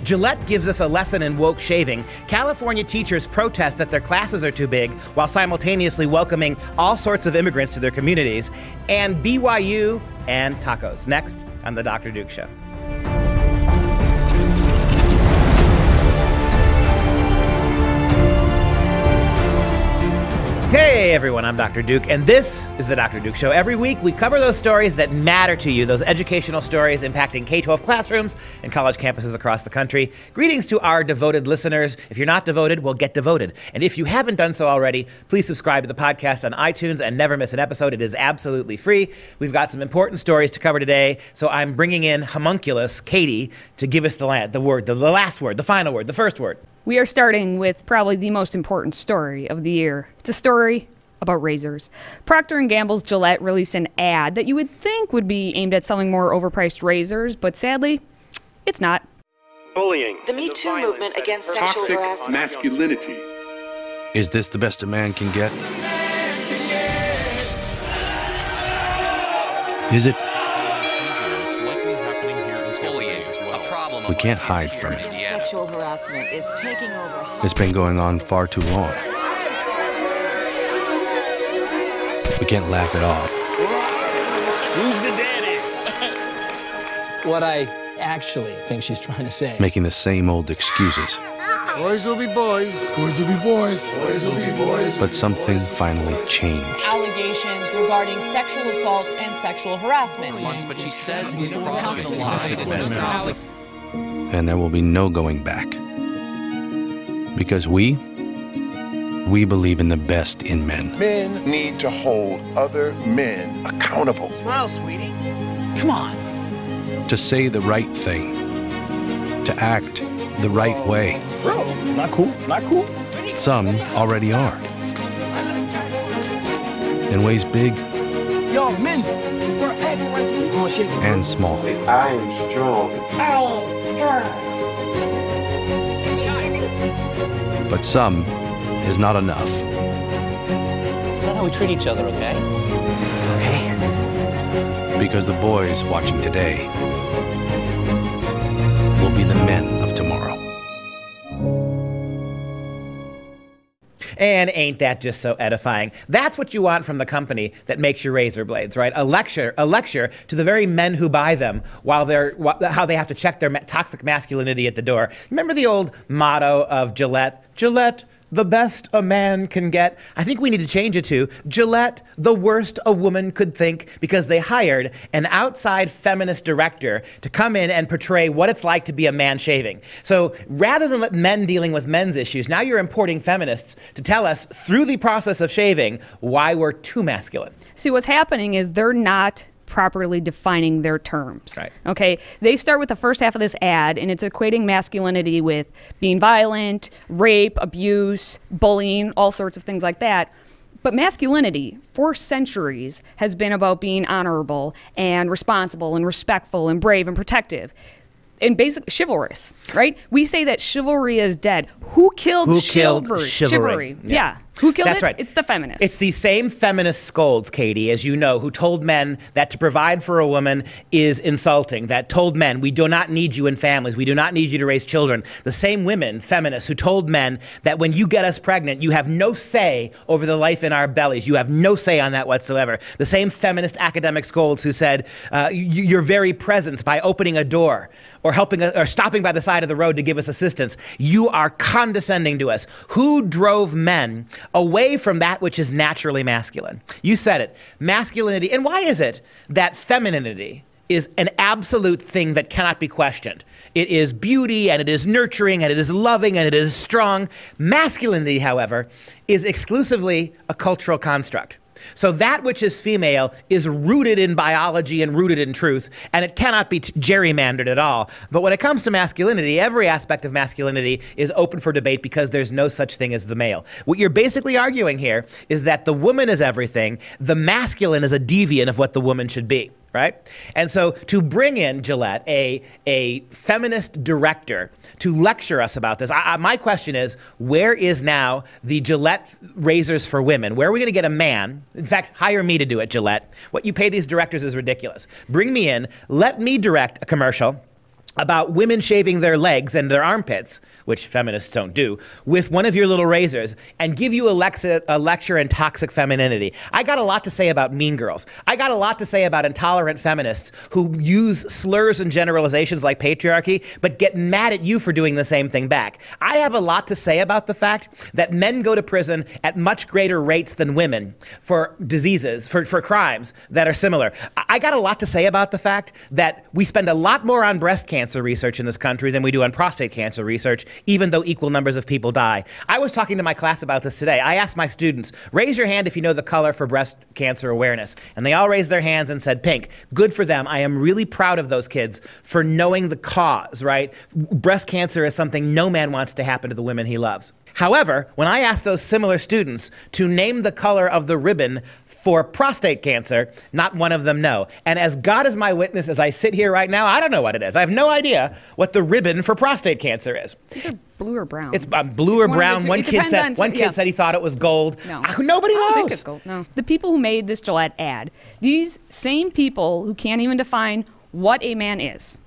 Gillette gives us a lesson in woke shaving. California teachers protest that their classes are too big while simultaneously welcoming all sorts of immigrants to their communities. And BYU and tacos. Next on The Dr. Duke Show. Hey everyone, I'm Dr. Duke, and this is The Dr. Duke Show. Every week we cover those stories that matter to you, those educational stories impacting K-12 classrooms and college campuses across the country. Greetings to our devoted listeners. If you're not devoted, well, get devoted. And if you haven't done so already, please subscribe to the podcast on iTunes and never miss an episode. It is absolutely free. We've got some important stories to cover today, so I'm bringing in homunculus Katie to give us the word, the last word, the final word, the first word. We are starting with probably the most important story of the year. It's a story about razors. Procter & Gamble's Gillette released an ad that you would think would be aimed at selling more overpriced razors, but sadly, it's not. Bullying. The Me Too movement against sexual harassment. Masculinity. Is this the best a man can get? Is it? We can't hide from it. Sexual harassment is taking over. It's been going on far too long. We can't laugh it off. Who's the daddy? What I actually think she's trying to say. Making the same old excuses. Boys will be boys. Boys will be boys. Boys will be boys. But something finally changed. Allegations regarding sexual assault and sexual harassment. But she says And there will be no going back. Because we believe in the best in men. Men need to hold other men accountable. Smile, sweetie. Come on. To say the right thing. To act the right way. Bro, not cool, not cool. Some already are. In ways big Yo, men, we're and small. I am strong. But some is not enough. It's not how we treat each other, okay? Okay. Because the boys watching today will be the men of tomorrow. And ain't that just so edifying? That's what you want from the company that makes your razor blades, right? A lecture to the very men who buy them how they have to check their toxic masculinity at the door. Remember the old motto of Gillette? Gillette, the best a man can get. I think we need to change it to Gillette, the worst a woman could think, because they hired an outside feminist director to come in and portray what it's like to be a man shaving. So rather than let men dealing with men's issues, now you're importing feminists to tell us through the process of shaving why we're too masculine. See, what's happening is they're not properly defining their terms. Right. Okay? They start with the first half of this ad, and it's equating masculinity with being violent, rape, abuse, bullying, all sorts of things like that. But masculinity, for centuries, has been about being honorable and responsible and respectful and brave and protective. And basically chivalrous, right? We say that chivalry is dead. Who killed chivalry? Yeah. Who killed it? That's right. It's the feminists. It's the same feminist scolds, Katie, as you know, who told men that to provide for a woman is insulting, that told men, we do not need you in families, we do not need you to raise children. The same women, feminists, who told men that when you get us pregnant, you have no say over the life in our bellies. You have no say on that whatsoever. The same feminist academic scolds who said, your very presence by opening a door or or stopping by the side of the road to give us assistance, you are condescending to us. Who drove men away from that which is naturally masculine? You said it, masculinity. And why is it that femininity is an absolute thing that cannot be questioned? It is beauty, and it is nurturing, and it is loving, and it is strong. Masculinity, however, is exclusively a cultural construct. So that which is female is rooted in biology and rooted in truth, and it cannot be gerrymandered at all. But when it comes to masculinity, every aspect of masculinity is open for debate because there's no such thing as the male. What you're basically arguing here is that the woman is everything, the masculine is a deviant of what the woman should be. Right? And so to bring in Gillette, a feminist director, to lecture us about this, my question is, where is now the Gillette razors for women? Where are we going to get a man? In fact, hire me to do it, Gillette. What you pay these directors is ridiculous. Bring me in, let me direct a commercial about women shaving their legs and their armpits, which feminists don't do, with one of your little razors and give you a lecture in toxic femininity. I got a lot to say about mean girls. I got a lot to say about intolerant feminists who use slurs and generalizations like patriarchy, but get mad at you for doing the same thing back. I have a lot to say about the fact that men go to prison at much greater rates than women for diseases, for crimes that are similar. I got a lot to say about the fact that we spend a lot more on breast cancer research in this country than we do on prostate cancer research, even though equal numbers of people die. I was talking to my class about this today. I asked my students, raise your hand if you know the color for breast cancer awareness. And they all raised their hands and said pink. Good for them. I am really proud of those kids for knowing the cause, right? Breast cancer is something no man wants to happen to the women he loves. However, when I asked those similar students to name the color of the ribbon for prostate cancer, not one of them know. And as God is my witness, as I sit here right now, I don't know what it is. I have no idea what the ribbon for prostate cancer is. It's either blue or brown. It's blue or brown. One kid said he thought it was gold. No. Nobody knows. I don't think it's gold. No. The people who made this Gillette ad, these same people who can't even define what a man is,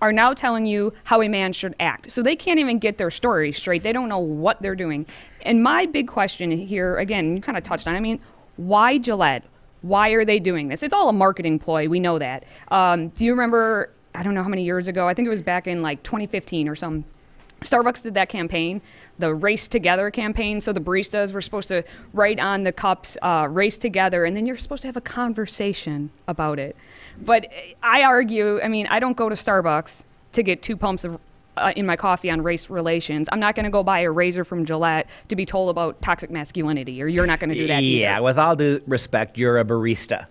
are now telling you how a man should act. So they can't even get their story straight. They don't know what they're doing. And my big question here, again, you kind of touched on it. I mean, why Gillette? Why are they doing this? It's all a marketing ploy. We know that. Do you remember, I don't know how many years ago, I think it was back in like 2015 or something, Starbucks did that campaign, the Race Together campaign. So the baristas were supposed to write on the cups, race together, and then you're supposed to have a conversation about it. But I argue, I mean, I don't go to Starbucks to get 2 pumps of, in my coffee on race relations. I'm not going to go buy a razor from Gillette to be told about toxic masculinity, or you're not going to do that either. Yeah, with all due respect, you're a barista.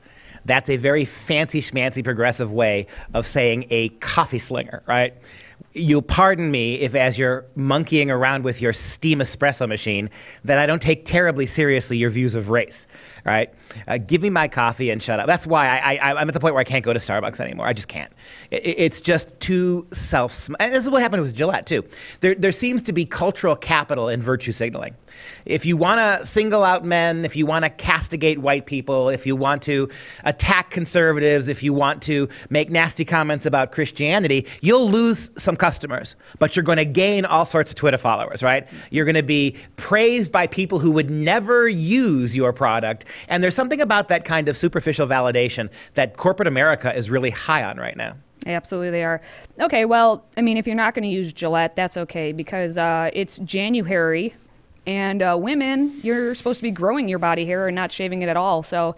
That's a very fancy schmancy progressive way of saying a coffee slinger, right? You'll pardon me if, as you're monkeying around with your steam espresso machine, that I don't take terribly seriously your views of race, right? Give me my coffee and shut up. That's why I'm at the point where I can't go to Starbucks anymore. I just can't. It's just too and this is what happened with Gillette, too. There seems to be cultural capital in virtue signaling. If you want to single out men, if you want to castigate white people, if you want to attack conservatives, if you want to make nasty comments about Christianity, you'll lose some customers, but you're going to gain all sorts of Twitter followers, right? You're going to be praised by people who would never use your product. And there's something about that kind of superficial validation that corporate America is really high on right now. Absolutely, they are. Okay, well, I mean, if you're not going to use Gillette, that's okay, because it's January, and women, you're supposed to be growing your body hair and not shaving it at all. So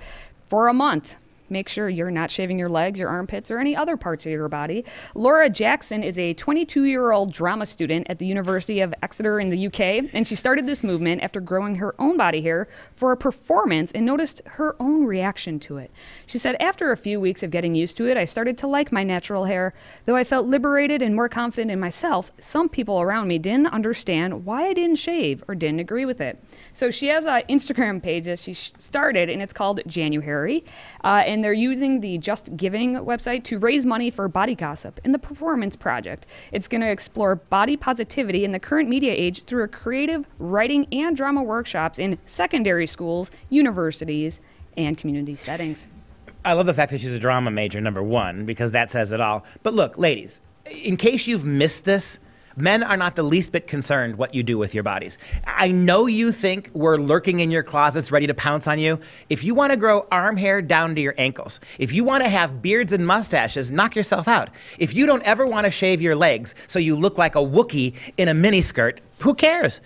for a month, make sure you're not shaving your legs, your armpits, or any other parts of your body. Laura Jackson is a 22-year-old drama student at the University of Exeter in the UK, and she started this movement after growing her own body hair for a performance and noticed her own reaction to it. She said, after a few weeks of getting used to it, I started to like my natural hair. Though I felt liberated and more confident in myself, some people around me didn't understand why I didn't shave or didn't agree with it. So she has an Instagram page that she started, and it's called January, and they're using the Just Giving website to raise money for Body Gossip and the Performance Project. It's going to explore body positivity in the current media age through a creative writing and drama workshops in secondary schools, universities, and community settings. I love the fact that she's a drama major, number one, because that says it all. But look, ladies, in case you've missed this, men are not the least bit concerned what you do with your bodies. I know you think we're lurking in your closets ready to pounce on you. If you want to grow arm hair down to your ankles, if you want to have beards and mustaches, knock yourself out. If you don't ever want to shave your legs so you look like a Wookiee in a miniskirt, who cares?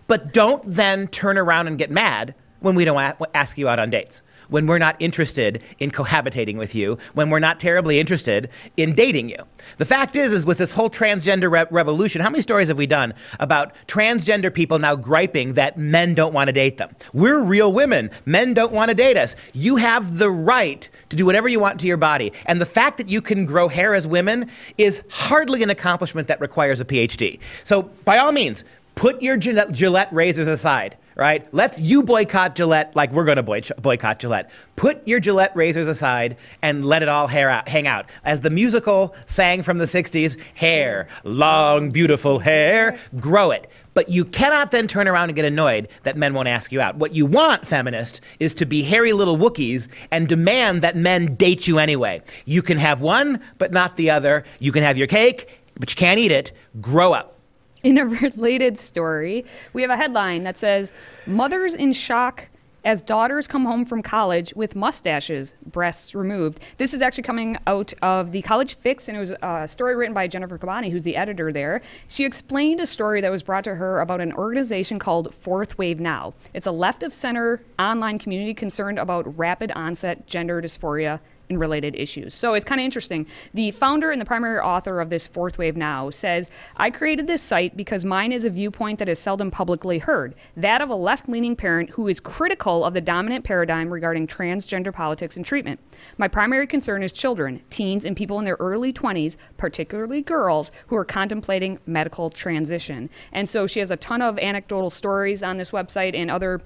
But don't then turn around and get mad when we don't ask you out on dates, when we're not interested in cohabitating with you, when we're not terribly interested in dating you. The fact is with this whole transgender revolution, how many stories have we done about transgender people now griping that men don't want to date them? We're real women. Men don't want to date us. You have the right to do whatever you want to your body. And the fact that you can grow hair as women is hardly an accomplishment that requires a PhD. So by all means, put your Gillette razors aside. Right? You boycott Gillette like we're going to boycott Gillette. Put your Gillette razors aside and let it all hang out. As the musical sang from the 60s, hair, long, beautiful hair, grow it. But you cannot then turn around and get annoyed that men won't ask you out. What you want, feminist, is to be hairy little Wookiees and demand that men date you anyway. You can have one, but not the other. You can have your cake, but you can't eat it. Grow up. In a related story, we have a headline that says, "Mothers in shock as daughters come home from college with mustaches, breasts removed." This is actually coming out of the College Fix, and it was a story written by Jennifer Kabani, who's the editor there. She explained a story that was brought to her about an organization called Fourth Wave Now. It's a left-of-center online community concerned about rapid onset gender dysphoria and related issues. So it's kind of interesting. The founder and the primary author of this Fourth Wave Now says, "I created this site because mine is a viewpoint that is seldom publicly heard, that of a left-leaning parent who is critical of the dominant paradigm regarding transgender politics and treatment. My primary concern is children, teens, and people in their early 20s, particularly girls, who are contemplating medical transition." And so she has a ton of anecdotal stories on this website, and other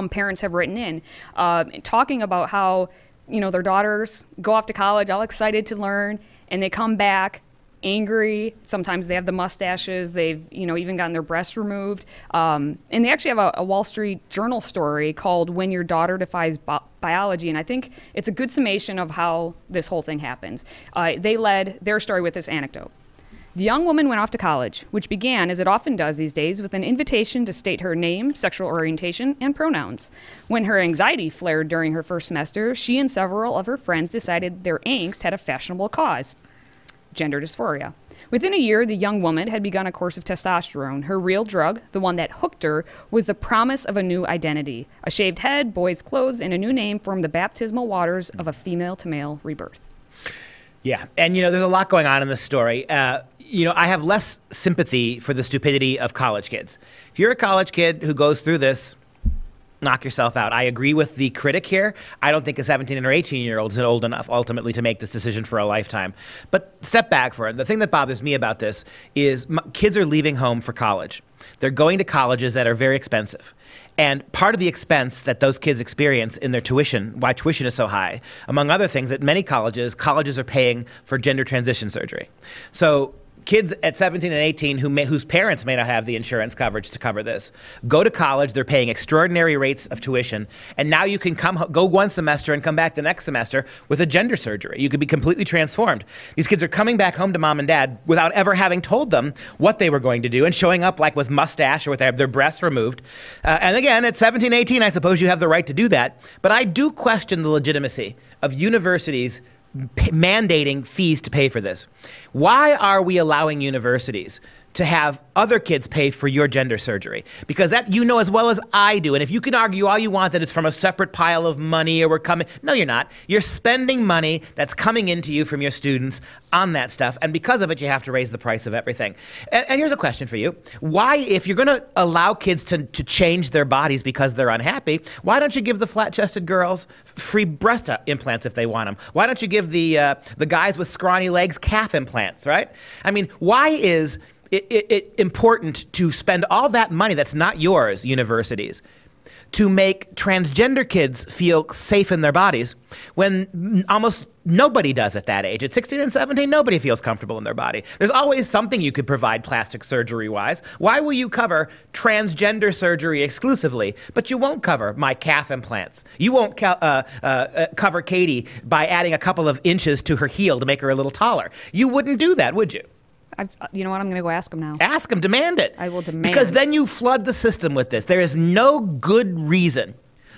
parents have written in talking about how their daughters go off to college all excited to learn, and they come back angry. Sometimes they have the mustaches. They've, even gotten their breasts removed. And they actually have a Wall Street Journal story called "When Your Daughter Defies Biology." And I think it's a good summation of how this whole thing happens. They led their story with this anecdote. "The young woman went off to college, which began, as it often does these days, with an invitation to state her name, sexual orientation, and pronouns. When her anxiety flared during her first semester, she and several of her friends decided their angst had a fashionable cause: gender dysphoria. Within a year, the young woman had begun a course of testosterone. Her real drug, the one that hooked her, was the promise of a new identity. A shaved head, boys' clothes, and a new name formed the baptismal waters of a female-to-male rebirth." Yeah, and there's a lot going on in this story. I have less sympathy for the stupidity of college kids. If you're a college kid who goes through this, knock yourself out. I agree with the critic here. I don't think a 17 or 18-year-old is old enough ultimately to make this decision for a lifetime. But step back for it. The thing that bothers me about this is kids are leaving home for college. They're going to colleges that are very expensive. And part of the expense that those kids experience in their tuition, why tuition is so high, among other things, at many colleges are paying for gender transition surgery. So kids at 17 and 18 whose parents may not have the insurance coverage to cover this go to college. They're paying extraordinary rates of tuition, and now you can go one semester and come back the next semester with a gender surgery. You could be completely transformed. These kids are coming back home to mom and dad without ever having told them what they were going to do, and showing up like with mustache or with their breasts removed. And again, at 17, 18, I suppose you have the right to do that, but I do question the legitimacy of universities mandating fees to pay for this. Why are we allowing universities to have other kids pay for your gender surgery? Because that you know as well as I do. And if you can argue all you want that it's from a separate pile of money or we're coming, no, you're not. You're spending money that's coming into you from your students on that stuff. And because of it, you have to raise the price of everything. And here's a question for you. Why, if you're going to allow kids to change their bodies because they're unhappy, why don't you give the flat-chested girls free breast implants if they want them? Why don't you give the guys with scrawny legs calf implants, right? I mean, why is it important to spend all that money that's not yours, universities, to make transgender kids feel safe in their bodies when almost nobody does at that age? At 16 and 17, nobody feels comfortable in their body. There's always something you could provide plastic surgery-wise. Why will you cover transgender surgery exclusively, but you won't cover my calf implants? You won't cover Katie by adding a couple of inches to her heel to make her a little taller. You wouldn't do that, would you? You know what? I'm going to go ask him now. Ask him. Demand it. I will demand. Because then you flood the system with this. There is no good reason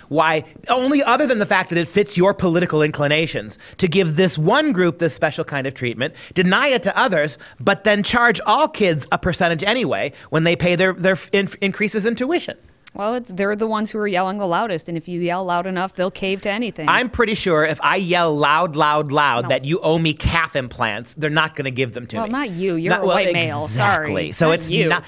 why, only other than the fact that it fits your political inclinations, to give this one group this special kind of treatment, deny it to others, but then charge all kids a percentage anyway when they pay their increases in tuition. Well, they're the ones who are yelling the loudest, and if you yell loud enough, they'll cave to anything. I'm pretty sure if I yell loud that you owe me calf implants, they're not going to give them to me. Well, not you. You're a white male. Exactly. Sorry.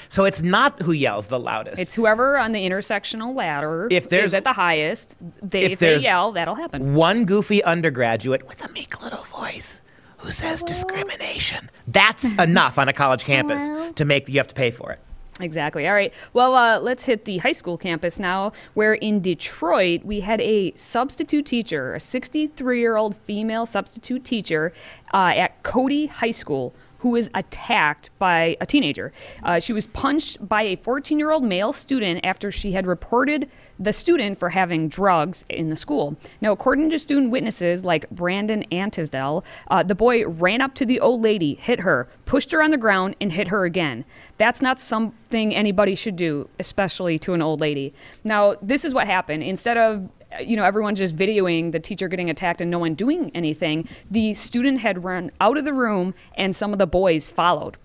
So it's not who yells the loudest. It's whoever on the intersectional ladder is at the highest. If they yell, that'll happen. One goofy undergraduate with a meek little voice who says discrimination. That's enough on a college campus to make you have to pay for it. Exactly. All right. Well, let's hit the high school campus now, where in Detroit, we had a substitute teacher, a 63-year-old female substitute teacher at Cody High School, who was attacked by a teenager. She was punched by a 14-year-old male student after she had reported the student for having drugs in the school. Now, according to student witnesses like Brandon Antisdale, the boy ran up to the old lady, hit her, pushed her on the ground, and hit her again. That's not something anybody should do, especially to an old lady. Now, this is what happened. Instead of everyone just videoing the teacher getting attacked and no one doing anything, the student had run out of the room and some of the boys followed.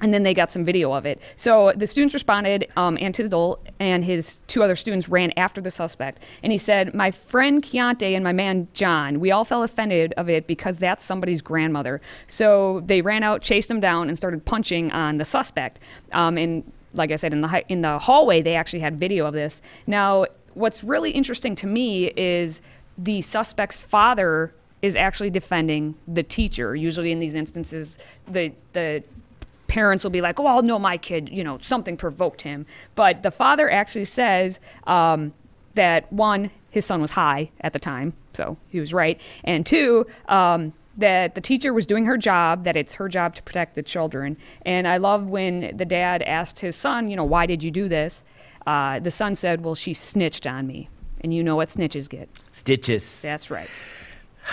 And then they got some video of it. So the students responded, Antisdale and his 2 other students ran after the suspect. And he said, "My friend Keontae and my man John, we all felt offended of it because that's somebody's grandmother." So they ran out, chased him down, and started punching on the suspect. And like I said, in the hallway, they actually had video of this. Now, what's really interesting to me is the suspect's father is actually defending the teacher. Usually in these instances, the parents will be like, "Well, no, my kid, something provoked him." But the father actually says that, 1, his son was high at the time, so he was right. And 2, that the teacher was doing her job, that it's her job to protect the children. And I love when the dad asked his son, "Why did you do this?" The son said, "Well, she snitched on me." And you know what snitches get. Stitches. That's right.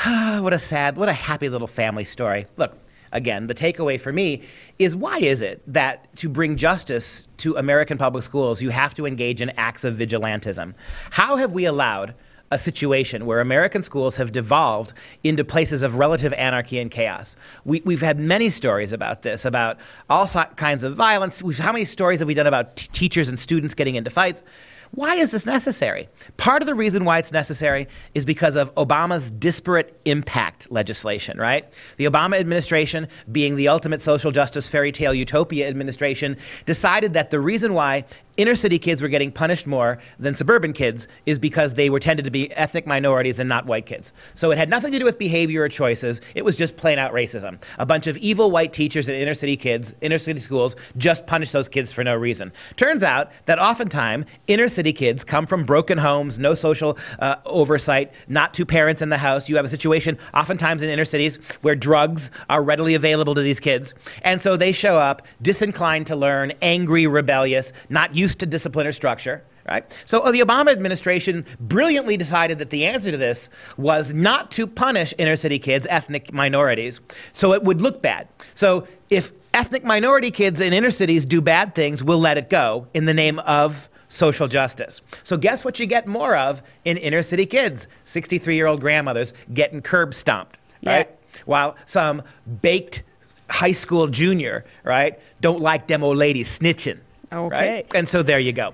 What a happy little family story. Look, again, the takeaway for me is, why is it that to bring justice to American public schools, you have to engage in acts of vigilantism? How have we allowed a situation where American schools have devolved into places of relative anarchy and chaos? We've had many stories about this, about all kinds of violence. How many stories have we done about teachers and students getting into fights? Why is this necessary? Part of the reason why it's necessary is because of Obama's disparate impact legislation, right? The Obama administration, being the ultimate social justice fairy tale utopia administration, decided that the reason why inner city kids were getting punished more than suburban kids is because they were tended to be ethnic minorities and not white kids. So it had nothing to do with behavior or choices. It was just plain out racism. A bunch of evil white teachers at inner city schools just punished those kids for no reason. Turns out that oftentimes inner city kids come from broken homes, no social oversight, not 2 parents in the house. You have a situation oftentimes in inner cities where drugs are readily available to these kids. And so they show up disinclined to learn, angry, rebellious, not used to discipline or structure, right? So the Obama administration brilliantly decided that the answer to this was not to punish inner city kids, ethnic minorities, so it would look bad. So if ethnic minority kids in inner cities do bad things, we'll let it go in the name of social justice. So guess what you get more of in inner city kids? 63-year-old grandmothers getting curb stomped, right? Yeah. While some baked high school junior, right, don't like them old ladies snitching. Okay. Right? And so there you go.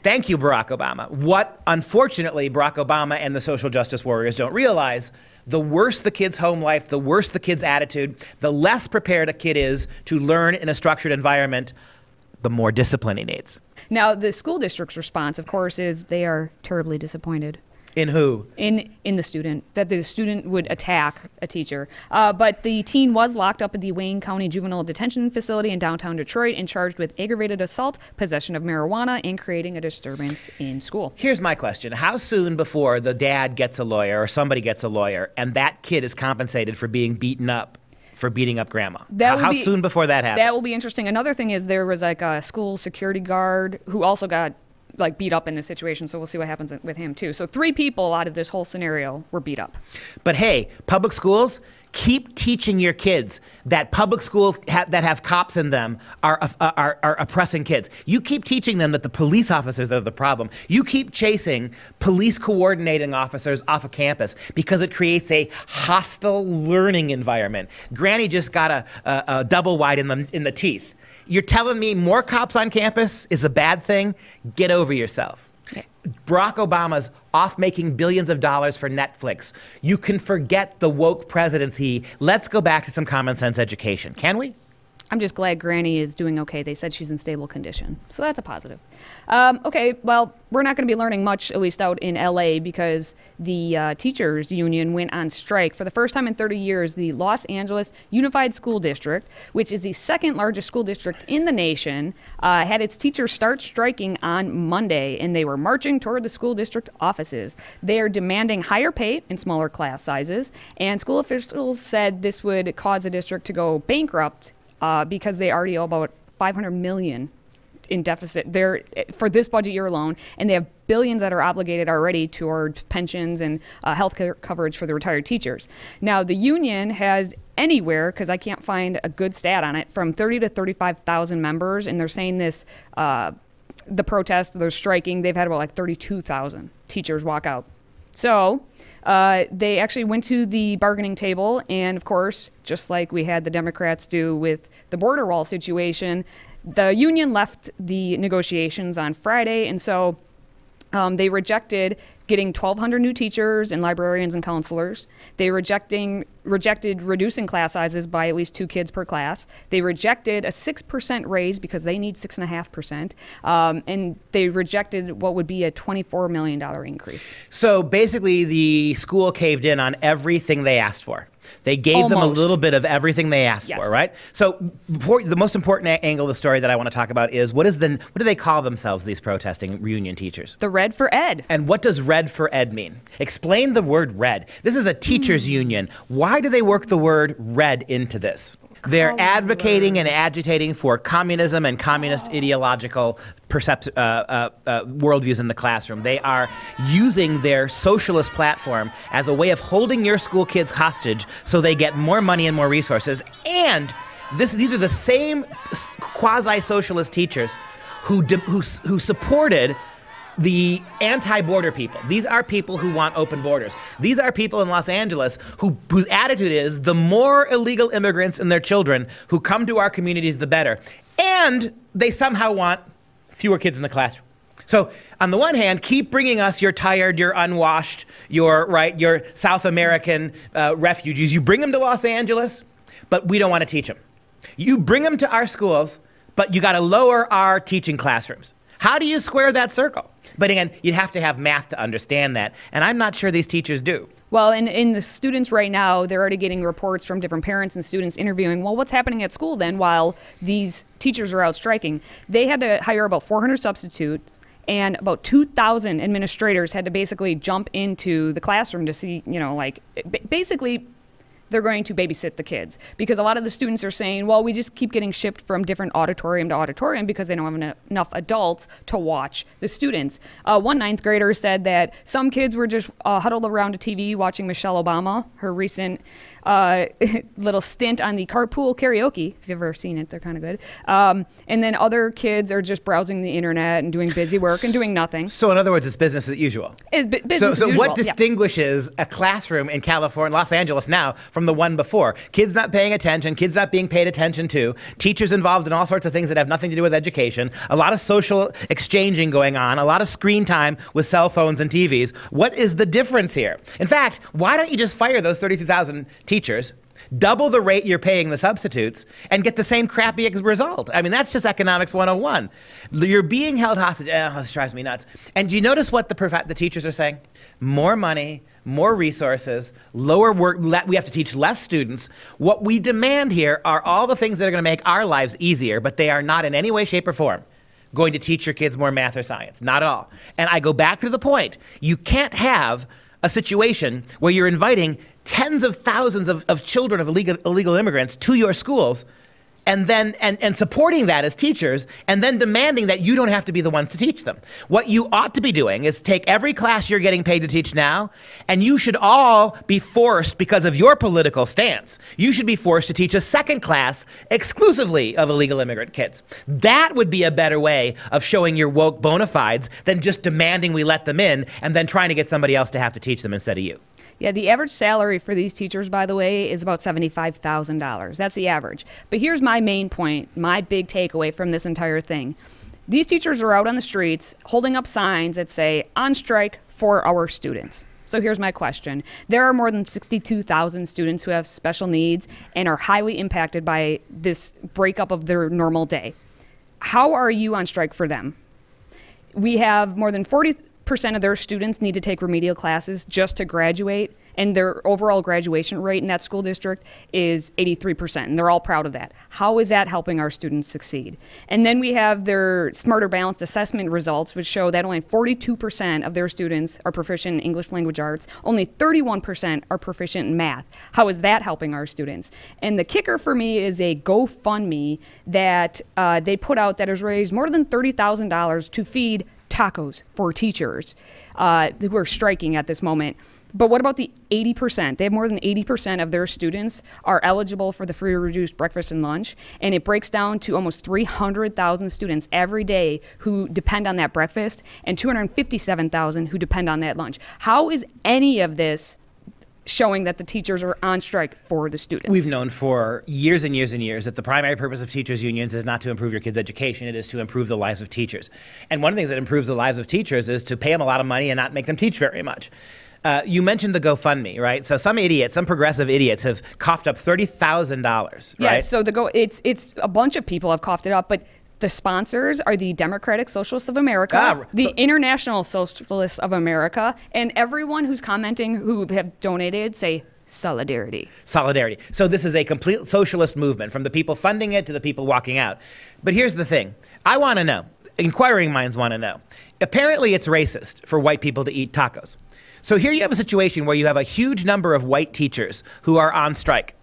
Thank you, Barack Obama. What, unfortunately, Barack Obama and the social justice warriors don't realize, the worse the kid's home life, the worse the kid's attitude, the less prepared a kid is to learn in a structured environment, the more discipline he needs. Now, the school district's response, of course, is they are terribly disappointed. In who? In the student, that the student would attack a teacher. But the teen was locked up at the Wayne County Juvenile Detention Facility in downtown Detroit and charged with aggravated assault, possession of marijuana, and creating a disturbance in school. Here's my question. How soon before the dad gets a lawyer or somebody gets a lawyer and that kid is compensated for being beaten up, for beating up grandma? How soon before that happens? That will be interesting. Another thing is there was like a school security guard who also got beat up in this situation, so we'll see what happens with him too. So 3 people out of this whole scenario were beat up. But hey, public schools, keep teaching your kids that public schools that have cops in them are oppressing kids. You keep teaching them that the police officers are the problem. You keep chasing police coordinating officers off of campus because it creates a hostile learning environment. Granny just got a double wide in the teeth. You're telling me more cops on campus is a bad thing? Get over yourself. Yeah. Barack Obama's off making billions of dollars for Netflix. You can forget the woke presidency. Let's go back to some common sense education. Can we? I'm just glad Granny is doing okay. They said she's in stable condition, so that's a positive. Okay, well, we're not going to be learning much, at least out in LA, because the teachers union went on strike. For the first time in 30 years, the Los Angeles Unified School District, which is the 2nd largest school district in the nation, had its teachers start striking on Monday, and they were marching toward the school district offices. They are demanding higher pay and smaller class sizes, and school officials said this would cause the district to go bankrupt because they already owe about $500 million in deficit there for this budget year alone, and they have billions that are obligated already towards pensions and health care coverage for the retired teachers. Now, the union has anywhere, because I can't find a good stat on it, from 30 to 35,000 members, and they're saying this, the protest, they're striking, they've had about like 32,000 teachers walk out. So they actually went to the bargaining table, and of course, just like we had the Democrats do with the border wall situation, the union left the negotiations on Friday, and so they rejected getting 1,200 new teachers and librarians and counselors. They rejected reducing class sizes by at least 2 kids per class. They rejected a 6% raise because they need 6.5%. And they rejected what would be a $24 million increase. So basically, the school caved in on everything they asked for. They gave them a little bit of everything they asked for, right? So the most important angle of the story that I want to talk about is what do they call themselves, these protesting union teachers? The Red for Ed. And what does Red for Ed mean? Explain the word red. This is a teachers union. Why do they work the word red into this? They're advocating and agitating for communism and communist ideological worldviews in the classroom. They are using their socialist platform as a way of holding your school kids hostage so they get more money and more resources. And these are the same quasi-socialist teachers who supported the anti-border people. These are people who want open borders. These are people in Los Angeles whose attitude is the more illegal immigrants and their children who come to our communities, the better. And they somehow want fewer kids in the classroom. So on the one hand, keep bringing us your tired, your unwashed, your South American refugees. You bring them to Los Angeles, but we don't want to teach them. You bring them to our schools, but you got to lower our teaching classrooms. How do you square that circle? But again, you'd have to have math to understand that, and I'm not sure these teachers do. Well, in the students right now, they're already getting reports from different parents and students interviewing, well, what's happening at school then while these teachers are out striking? They had to hire about 400 substitutes, and about 2,000 administrators had to basically jump into the classroom to see, basically they're going to babysit the kids, because a lot of the students are saying, well, we just keep getting shipped from different auditorium to auditorium because they don't have enough adults to watch the students. One 9th grader said that some kids were just huddled around a TV watching Michelle Obama, her recent little stint on the carpool karaoke. If you've ever seen it, they're kind of good. And then other kids are just browsing the internet and doing busy work and doing nothing. So in other words, it's business as usual. It's business as usual. So what distinguishes a classroom in California, Los Angeles now, from the one before? Kids not paying attention, kids not being paid attention to, teachers involved in all sorts of things that have nothing to do with education, a lot of social exchanging going on, a lot of screen time with cell phones and TVs. What is the difference here? In fact, why don't you just fire those 32,000 teachers, double the rate you're paying the substitutes, and get the same crappy result? I mean, that's just economics 101. You're being held hostage. This drives me nuts. And do you notice what the teachers are saying? More money, more resources, lower work. We have to teach less students. What we demand here are all the things that are going to make our lives easier, but they are not in any way, shape, or form going to teach your kids more math or science. Not at all. And I go back to the point. You can't have a situation where you're inviting tens of thousands of children of illegal immigrants to your schools and then supporting that as teachers, and then demanding that you don't have to be the ones to teach them. What you ought to be doing is take every class you're getting paid to teach now, and you should all be forced, because of your political stance, you should be forced to teach a second class exclusively of illegal immigrant kids. That would be a better way of showing your woke bona fides than just demanding we let them in and then trying to get somebody else to have to teach them instead of you. Yeah, the average salary for these teachers, by the way, is about $75,000. That's the average. But here's my main point, my big takeaway from this entire thing. These teachers are out on the streets holding up signs that say, on strike for our students. So here's my question. There are more than 62,000 students who have special needs and are highly impacted by this breakup of their normal day. How are you on strike for them? We have more than 40% of their students need to take remedial classes just to graduate, and their overall graduation rate in that school district is 83%, and they're all proud of that. How is that helping our students succeed? And then we have their Smarter Balanced Assessment results, which show that only 42% of their students are proficient in English language arts, only 31% are proficient in math. How is that helping our students? And the kicker for me is a GoFundMe that they put out that has raised more than $30,000 to feed tacos for teachers who are striking at this moment. But what about the 80%? They have more than 80% of their students are eligible for the free or reduced breakfast and lunch, and it breaks down to almost 300,000 students every day who depend on that breakfast and 257,000 who depend on that lunch. How is any of this showing that the teachers are on strike for the students? We've known for years and years and years that the primary purpose of teachers' unions is not to improve your kids' education, it is to improve the lives of teachers. And one of the things that improves the lives of teachers is to pay them a lot of money and not make them teach very much. You mentioned the GoFundMe, right? So some idiots, some progressive idiots have coughed up $30,000, right? Yeah, so it's a bunch of people have coughed it up, but the sponsors are the Democratic Socialists of America, the International Socialists of America, and everyone who's commenting who have donated say solidarity. Solidarity. So this is a complete socialist movement, from the people funding it to the people walking out. But here's the thing. I want to know, inquiring minds want to know. Apparently it's racist for white people to eat tacos. So here you have a situation where you have a huge number of white teachers who are on strike.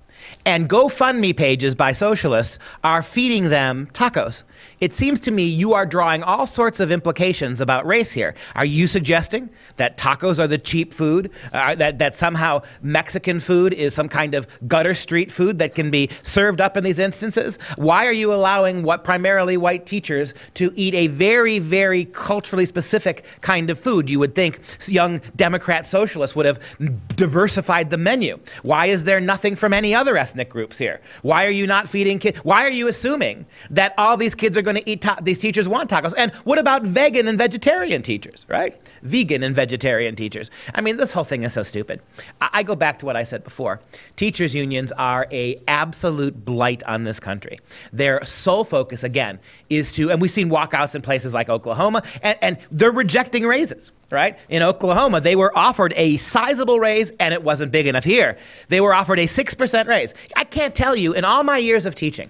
And GoFundMe pages by socialists are feeding them tacos. It seems to me you are drawing all sorts of implications about race here. Are you suggesting that tacos are the cheap food? That somehow Mexican food is some kind of gutter street food that can be served up in these instances? Why are you allowing primarily white teachers to eat a very, very culturally specific kind of food? You would think young Democrat socialists would have diversified the menu. Why is there nothing from any other ethnic groups here? Why are you not feeding kids? Why are you assuming that all these kids are going to eat these teachers want tacos? And what about vegan and vegetarian teachers, right? Vegan and vegetarian teachers. I mean, this whole thing is so stupid. I go back to what I said before. Teachers' unions are an absolute blight on this country. Their sole focus, again, is to, and we've seen walkouts in places like Oklahoma, and they're rejecting raises. Right? In Oklahoma, they were offered a sizable raise, and it wasn't big enough here. They were offered a 6% raise. I can't tell you, in all my years of teaching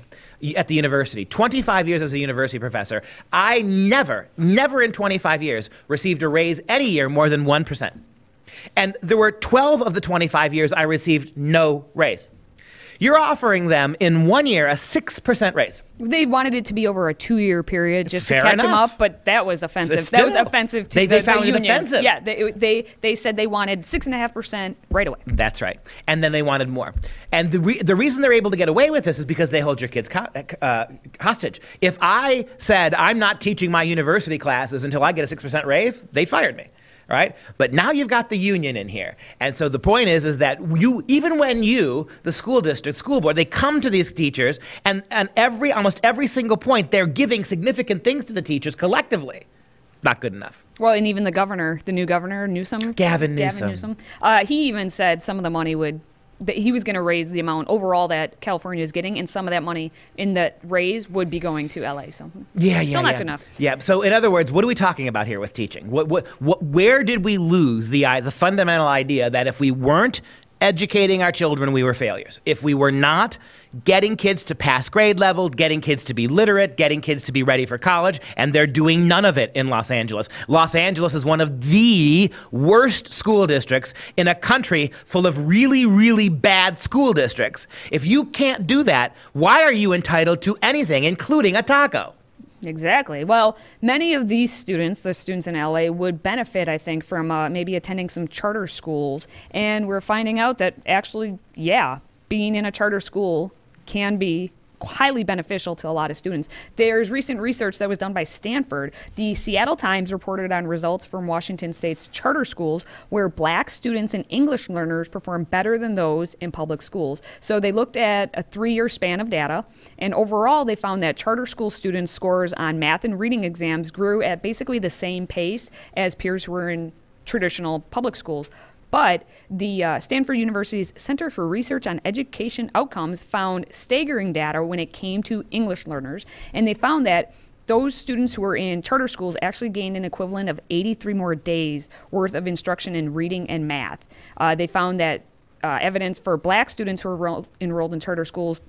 at the university, 25 years as a university professor, I never in 25 years received a raise any year more than 1%. And there were 12 of the 25 years I received no raise. You're offering them in 1 year a 6% raise. They wanted it to be over a 2-year period just to catch them up, but that was offensive. Still, that was offensive to they the found union. it offensive. Yeah, they said they wanted 6.5% right away. That's right. And then they wanted more. And the reason they're able to get away with this is because they hold your kids hostage. If I said I'm not teaching my university classes until I get a 6% raise, they fired me. Right? But now you've got the union in here. And so the point is that even when the school district, school board, they come to these teachers and almost every single point, they're giving significant things to the teachers collectively. Not good enough. Well, and even the governor, the new governor, Newsom. Gavin Newsom. He even said some of the money he was going to raise the amount overall that California is getting, and some of that money in that raise would be going to LA. So still not good enough. Yeah. So in other words, what are we talking about here with teaching? Where did we lose the fundamental idea that if we weren't educating our children, we were failures? If we were not getting kids to pass grade level, getting kids to be literate, getting kids to be ready for college, and they're doing none of it in Los Angeles. Los Angeles is one of the worst school districts in a country full of really, really bad school districts. If you can't do that, why are you entitled to anything, including a taco? Exactly. Well, many of these students, the students in LA, would benefit, I think, from maybe attending some charter schools. And we're finding out that actually, being in a charter school can be highly beneficial to a lot of students. There's recent research that was done by Stanford. The Seattle Times reported on results from Washington State's charter schools where black students and English learners perform better than those in public schools. So they looked at a 3-year span of data, and overall they found that charter school students' scores on math and reading exams grew at basically the same pace as peers who were in traditional public schools. But the Stanford University's Center for Research on Education Outcomes found staggering data when it came to English learners. And they found that those students who were in charter schools actually gained an equivalent of 83 more days worth of instruction in reading and math. They found that evidence for black students who were enrolled in charter schools,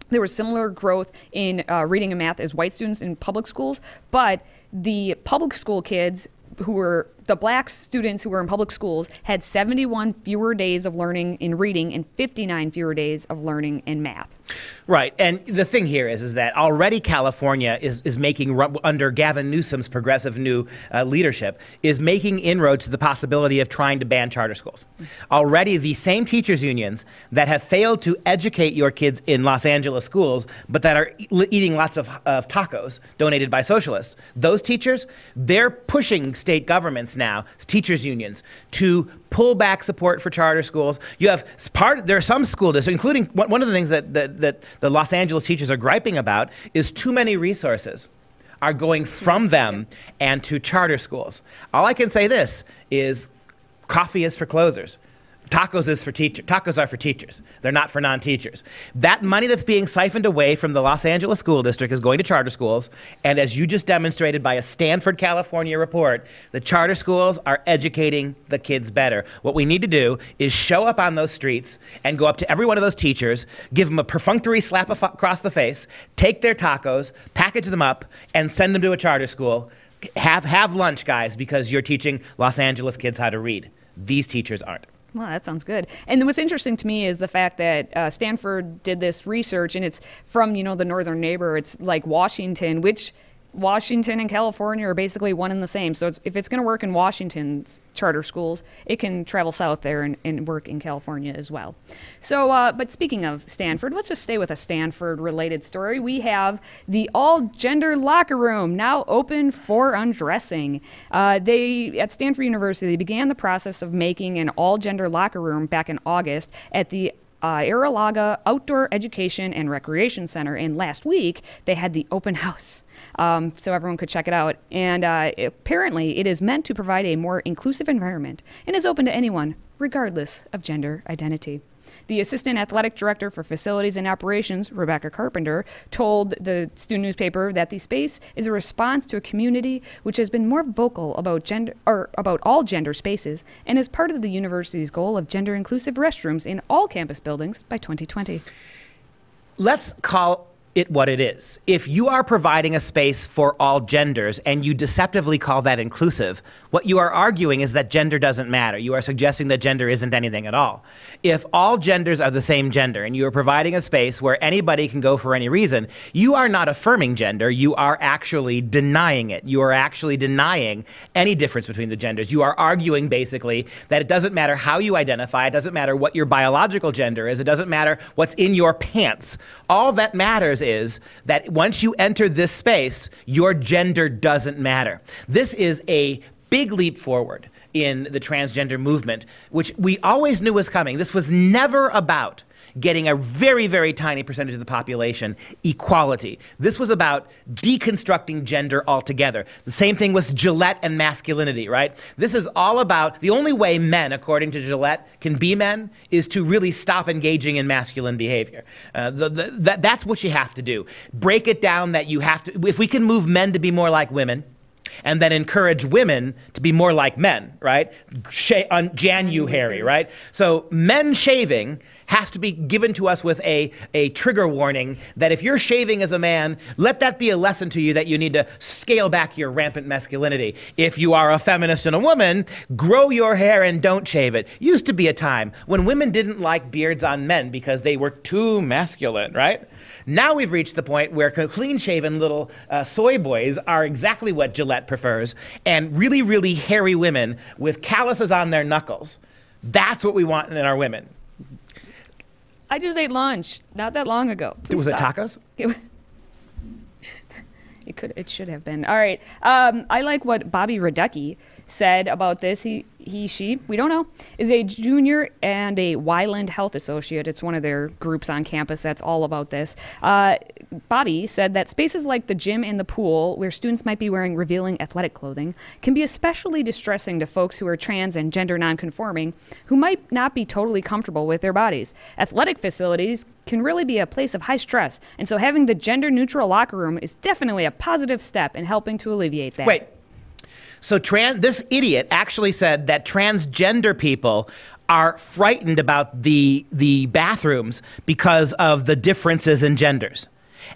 there was similar growth in reading and math as white students in public schools, but the public school kids who were the black students who were in public schools had 71 fewer days of learning in reading and 59 fewer days of learning in math. Right, and the thing here is that already California is making, under Gavin Newsom's progressive new leadership, is making inroads to the possibility of trying to ban charter schools. Already the same teachers unions that have failed to educate your kids in Los Angeles schools, but that are eating lots of tacos donated by socialists, those teachers, they're pushing state governments now, teachers unions, to pull back support for charter schools. You have there are some school districts, including one of the things that the Los Angeles teachers are griping about is too many resources are going from them and to charter schools. All I can say this is coffee is for closers. Tacos is for teachers. Tacos are for teachers. They're not for non-teachers. That money that's being siphoned away from the Los Angeles school district is going to charter schools. And as you just demonstrated by a Stanford, California report, the charter schools are educating the kids better. What we need to do is show up on those streets and go up to every one of those teachers, give them a perfunctory slap across the face, take their tacos, package them up, and send them to a charter school. Have lunch, guys, because you're teaching Los Angeles kids how to read. These teachers aren't. Well, that sounds good. And what's interesting to me is the fact that Stanford did this research, and it's from, the northern neighbor. It's like Washington, which Washington and California are basically one and the same. So if it's going to work in Washington's charter schools, it can travel south there and work in California as well. So, but speaking of Stanford, let's just stay with a Stanford-related story. We have the all-gender locker room now open for undressing. At Stanford University, they began the process of making an all-gender locker room back in August at the Arrillaga Outdoor Education and Recreation Center, and last week they had the open house, so everyone could check it out. And apparently it is meant to provide a more inclusive environment and is open to anyone, regardless of gender identity. The Assistant Athletic Director for Facilities and Operations, Rebecca Carpenter, told the student newspaper that the space is a response to a community which has been more vocal about about all gender spaces and is part of the university's goal of gender-inclusive restrooms in all campus buildings by 2020. Let's call it what it is. If you are providing a space for all genders and you deceptively call that inclusive, what you are arguing is that gender doesn't matter. You are suggesting that gender isn't anything at all. If all genders are the same gender and you are providing a space where anybody can go for any reason, you are not affirming gender, you are actually denying it. You are actually denying any difference between the genders. You are arguing basically that it doesn't matter how you identify, it doesn't matter what your biological gender is, it doesn't matter what's in your pants. All that matters is that once you enter this space, your gender doesn't matter. This is a big leap forward in the transgender movement, which we always knew was coming. This was never about getting a very, very tiny percentage of the population equality. This was about deconstructing gender altogether. The same thing with Gillette and masculinity, right? This is all about the only way men, according to Gillette, can be men is to really stop engaging in masculine behavior. That's what you have to do. Break it down that you have to, if we can move men to be more like women, and then encourage women to be more like men, right? January, right? So men shaving has to be given to us with a trigger warning that if you're shaving as a man, let that be a lesson to you that you need to scale back your rampant masculinity. If you are a feminist and a woman, grow your hair and don't shave it. Used to be a time when women didn't like beards on men because they were too masculine, right? Now we've reached the point where clean-shaven little soy boys are exactly what Gillette prefers, and really, really hairy women with calluses on their knuckles. That's what we want in our women. I just ate lunch not that long ago. Was it tacos? It should have been. All right. I like what Bobby Radecki said about this. he, she, we don't know, is a junior and a Wyland Health Associate. It's one of their groups on campus that's all about this. Bobby said that spaces like the gym and the pool, where students might be wearing revealing athletic clothing, can be especially distressing to folks who are trans and gender nonconforming, who might not be totally comfortable with their bodies. Athletic facilities can really be a place of high stress, and so having the gender-neutral locker room is definitely a positive step in helping to alleviate that. Wait. So this idiot actually said that transgender people are frightened about the bathrooms because of the differences in genders.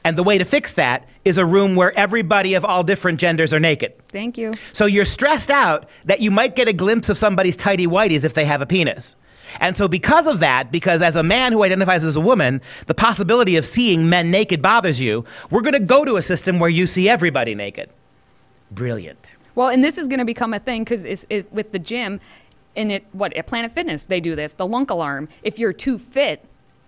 And the way to fix that is a room where everybody of all different genders are naked. Thank you. So you're stressed out that you might get a glimpse of somebody's tighty-whities if they have a penis. And so because of that, because as a man who identifies as a woman, the possibility of seeing men naked bothers you, we're going to go to a system where you see everybody naked. Brilliant. Well, and this is going to become a thing because with the gym, and at Planet Fitness, they do this, the lunk alarm. If you're too fit,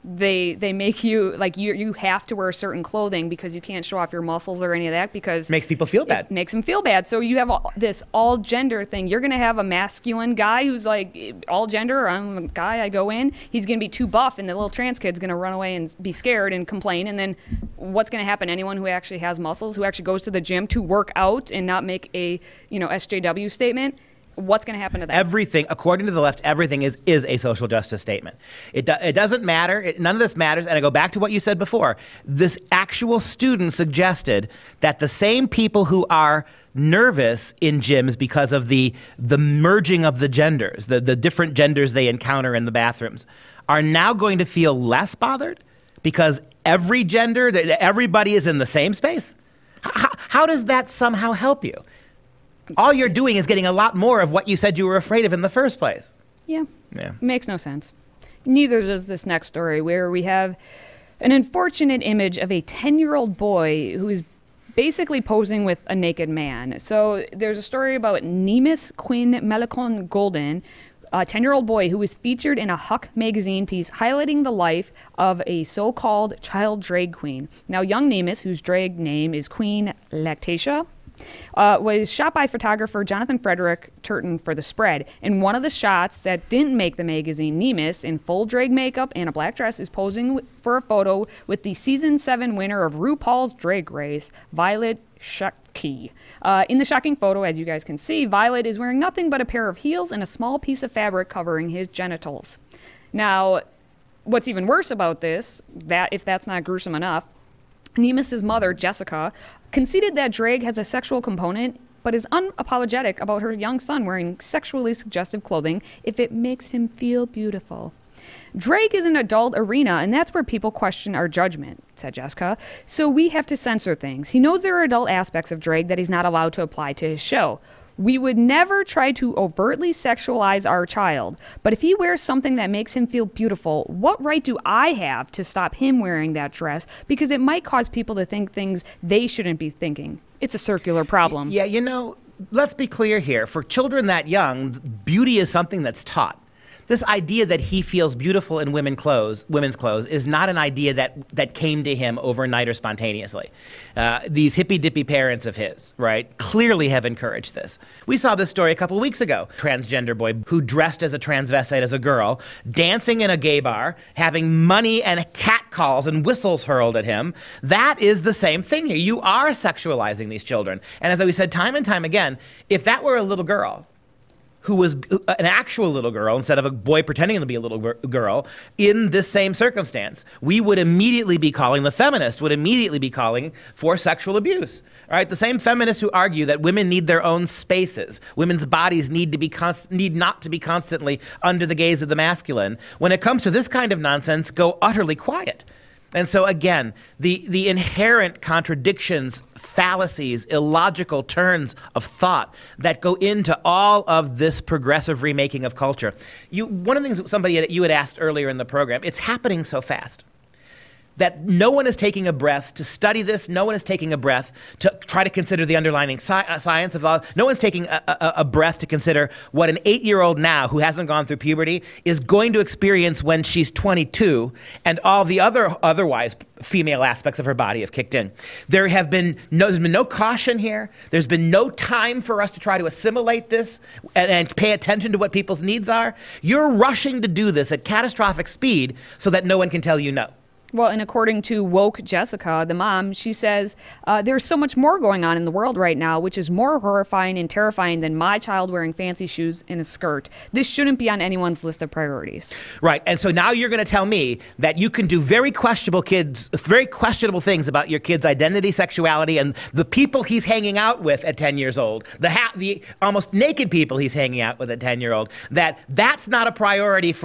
they make you, like, you have to wear certain clothing because you can't show off your muscles or any of that because... Makes people feel bad. It makes them feel bad. So you have this all-gender thing. You're going to have a masculine guy who's like, all-gender, I'm a guy, I go in. He's going to be too buff, and the little trans kid's going to run away and be scared and complain. And then what's going to happen? Anyone who actually has muscles, who actually goes to the gym to work out and not make a, SJW statement, what's going to happen to that? Everything, according to the left, everything is a social justice statement. It doesn't matter. None of this matters. And I go back to what you said before. This actual student suggested that the same people who are nervous in gyms because of the merging of the genders, the different genders they encounter in the bathrooms, are now going to feel less bothered because every gender, everybody is in the same space. How does that somehow help you? All you're doing is getting a lot more of what you said you were afraid of in the first place. Yeah. Makes no sense. Neither does this next story, where we have an unfortunate image of a 10-year-old boy who is basically posing with a naked man. So there's a story about Nemes Quinn Melicon Golden, a 10-year-old boy who was featured in a Huck magazine piece highlighting the life of a so-called child drag queen. Now, young Nemes, whose drag name is Queen Lactatia, was shot by photographer Jonathan Frederick Turton for The Spread. In one of the shots that didn't make the magazine, Nemes, in full drag makeup and a black dress, is posing for a photo with the Season 7 winner of RuPaul's Drag Race, Violet Chachki. In the shocking photo, as you guys can see, Violet is wearing nothing but a pair of heels and a small piece of fabric covering his genitals. Now, what's even worse about this, if that's not gruesome enough, Nemes's mother, Jessica, conceded that drag has a sexual component, but is unapologetic about her young son wearing sexually suggestive clothing if it makes him feel beautiful. Drag is an adult arena, and that's where people question our judgment, said Jessica. So we have to censor things. He knows there are adult aspects of drag that he's not allowed to apply to his show. We would never try to overtly sexualize our child, but if he wears something that makes him feel beautiful, what right do I have to stop him wearing that dress? Because it might cause people to think things they shouldn't be thinking. It's a circular problem. Yeah, let's be clear here. For children that young, beauty is something that's taught. This idea that he feels beautiful in women's clothes is not an idea that came to him overnight or spontaneously. These hippy-dippy parents of his, right, clearly have encouraged this. We saw this story a couple weeks ago. Transgender boy who dressed as a transvestite as a girl, dancing in a gay bar, having money and catcalls and whistles hurled at him. That is the same thing here. You are sexualizing these children. And as we said time and time again, if that were a little girl, who was an actual little girl instead of a boy pretending to be a little girl in this same circumstance, we would immediately be calling, the feminist would immediately be calling for sexual abuse. All right, the same feminists who argue that women need their own spaces, women's bodies need not to be constantly under the gaze of the masculine. When it comes to this kind of nonsense, go utterly quiet. And so again, the inherent contradictions, fallacies, illogical turns of thought that go into all of this progressive remaking of culture. One of the things you had asked earlier in the program, it's happening so fast. that no one is taking a breath to study this. No one is taking a breath to try to consider the underlying science of all. No one's taking a breath to consider what an 8-year-old now who hasn't gone through puberty is going to experience when she's 22, and all the otherwise female aspects of her body have kicked in. There's been no caution here. There's been no time for us to try to assimilate this and pay attention to what people's needs are. You're rushing to do this at catastrophic speed so that no one can tell you no. Well, and according to woke Jessica, the mom, she says, there's so much more going on in the world right now, which is more horrifying and terrifying than my child wearing fancy shoes and a skirt. This shouldn't be on anyone's list of priorities. Right. And so now you're going to tell me that you can do very questionable things about your kid's identity, sexuality, and the people he's hanging out with at 10 years old, the almost naked people he's hanging out with at 10-year-old, that's not a priority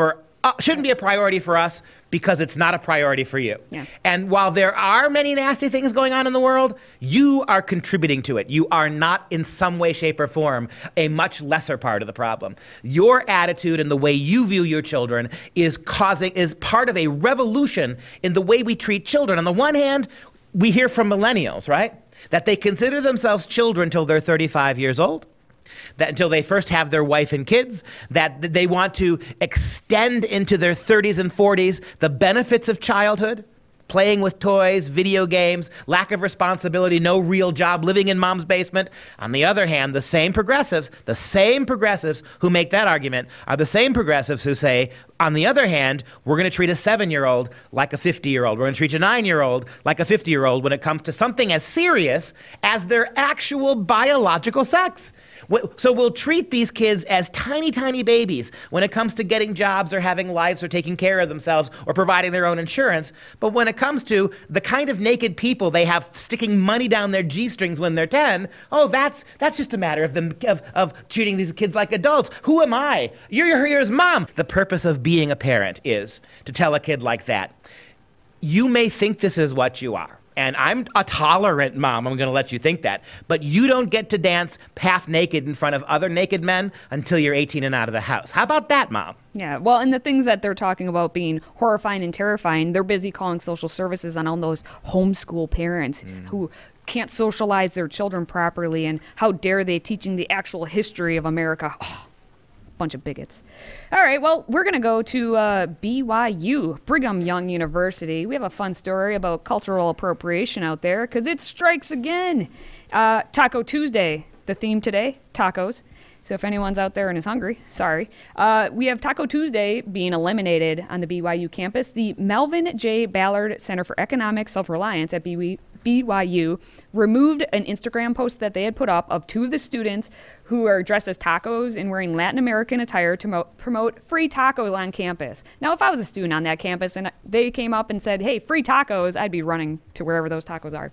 shouldn't be a priority for us because it's not a priority for you. Yeah. And while there are many nasty things going on in the world, you are contributing to it. You are not in some way, shape, or form a much lesser part of the problem. Your attitude and the way you view your children is part of a revolution in the way we treat children. On the one hand, we hear from millennials, right, that they consider themselves children till they're 35 years old. That until they first have their wife and kids, that they want to extend into their 30s and 40s the benefits of childhood, playing with toys, video games, lack of responsibility, no real job, living in mom's basement. On the other hand, the same progressives who make that argument are the same progressives who say, on the other hand, we're going to treat a 7-year-old like a 50-year-old. We're going to treat a 9-year-old like a 50-year-old when it comes to something as serious as their actual biological sex. So we'll treat these kids as tiny, tiny babies when it comes to getting jobs or having lives or taking care of themselves or providing their own insurance. But when it comes to the kind of naked people they have sticking money down their G-strings when they're 10, that's just a matter of treating these kids like adults. Who am I? You're here's mom. The purpose of being a parent is to tell a kid like that, you may think this is what you are. And I'm a tolerant mom, I'm going to let you think that. But you don't get to dance half naked in front of other naked men until you're 18 and out of the house. How about that, Mom? Yeah, well, and the things that they're talking about being horrifying and terrifying, they're busy calling social services on all those homeschool parents who can't socialize their children properly, and how dare they teaching the actual history of America. Oh, bunch of bigots. All right, well, we're going to go to BYU, Brigham Young University. We have a fun story about cultural appropriation out there because it strikes again. Taco Tuesday, the theme today, tacos. So if anyone's out there and is hungry, sorry. We have Taco Tuesday being eliminated on the BYU campus. The Melvin J. Ballard Center for Economic Self-Reliance at BYU removed an Instagram post that they had put up of 2 of the students who are dressed as tacos and wearing Latin American attire to promote free tacos on campus. Now, if I was a student on that campus and they came up and said, hey, free tacos, I'd be running to wherever those tacos are.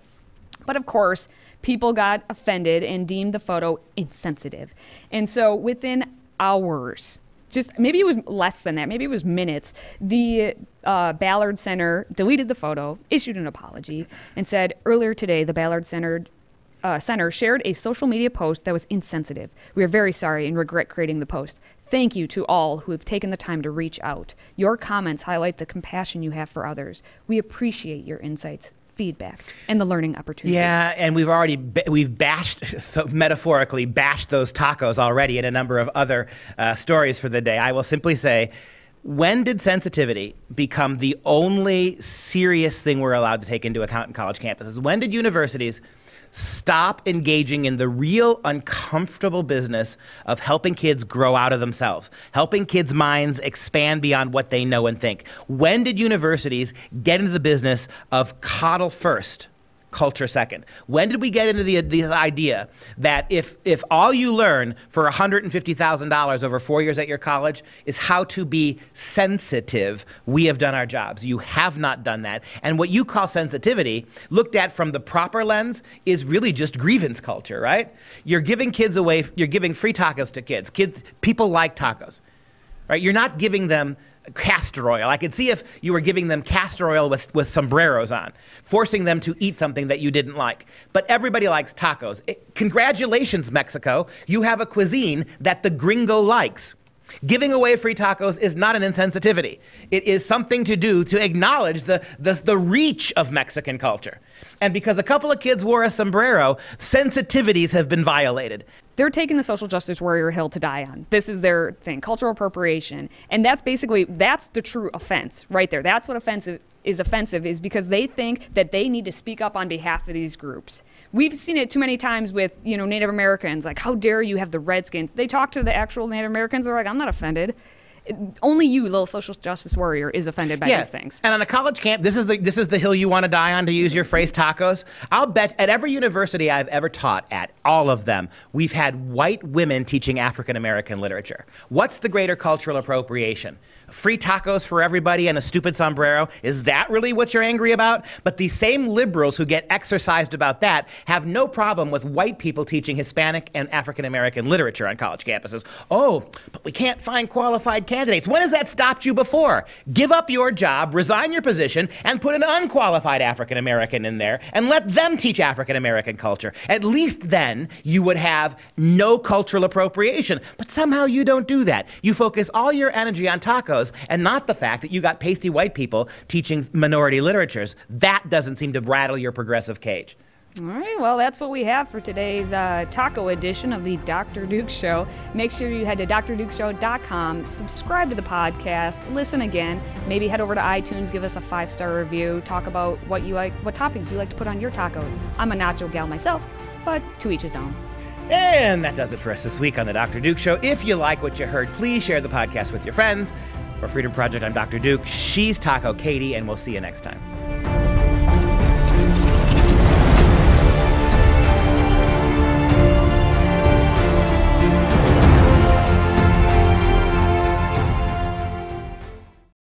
But of course, people got offended and deemed the photo insensitive. And so within hours, just maybe it was less than that, maybe it was minutes, the Ballard Center deleted the photo, issued an apology, and said earlier today the Ballard Center shared a social media post that was insensitive. We are very sorry and regret creating the post. Thank you to all who have taken the time to reach out. Your comments highlight the compassion you have for others. We appreciate your insights, feedback, and the learning opportunity. Yeah, and we've bashed, so metaphorically bashed those tacos already in a number of other stories for the day. I will simply say, when did sensitivity become the only serious thing we're allowed to take into account in college campuses? When did universities stop engaging in the real uncomfortable business of helping kids grow out of themselves, helping kids' minds expand beyond what they know and think? When did universities get into the business of coddle first, culture second? When did we get into the idea that if all you learn for $150,000 over 4 years at your college is how to be sensitive, we have done our jobs? You have not done that. And what you call sensitivity, looked at from the proper lens, is really just grievance culture, right? You're giving kids away, you're giving free tacos to kids. People like tacos, right? You're not giving them castor oil. I could see if you were giving them castor oil with sombreros on, forcing them to eat something that you didn't like. But everybody likes tacos. Congratulations, Mexico. You have a cuisine that the gringo likes. Giving away free tacos is not an insensitivity. It is something to do to acknowledge the reach of Mexican culture. And because a couple of kids wore a sombrero, sensitivities have been violated. They're taking the social justice warrior hill to die on. This is their thing, cultural appropriation. And that's the true offense right there. That's what offensive is because they think that they need to speak up on behalf of these groups. We've seen it too many times with, Native Americans, like, how dare you have the Redskins? They talk to the actual Native Americans, they're like, I'm not offended. Only you, little social justice warrior, is offended by these things. And on a college camp, this is the hill you want to die on, to use your phrase, tacos. I'll bet at every university I've ever taught at, all of them, we've had white women teaching African American literature. What's the greater cultural appropriation? Free tacos for everybody and a stupid sombrero? Is that really what you're angry about? But these same liberals who get exercised about that have no problem with white people teaching Hispanic and African American literature on college campuses. Oh, but we can't find qualified candidates. When has that stopped you before? Give up your job, resign your position, and put an unqualified African American in there and let them teach African American culture. At least then you would have no cultural appropriation. But somehow you don't do that. You focus all your energy on tacos and not the fact that you got pasty white people teaching minority literatures. That doesn't seem to rattle your progressive cage. All right, well, that's what we have for today's taco edition of the Dr. Duke Show. Make sure you head to drdukeshow.com, subscribe to the podcast, listen again, maybe head over to iTunes, give us a 5-star review, talk about what toppings you like to put on your tacos. I'm a nacho gal myself, but to each his own. And that does it for us this week on the Dr. Duke Show. If you like what you heard, please share the podcast with your friends. For Freedom Project, I'm Dr. Duke. She's Taco Katie, and we'll see you next time.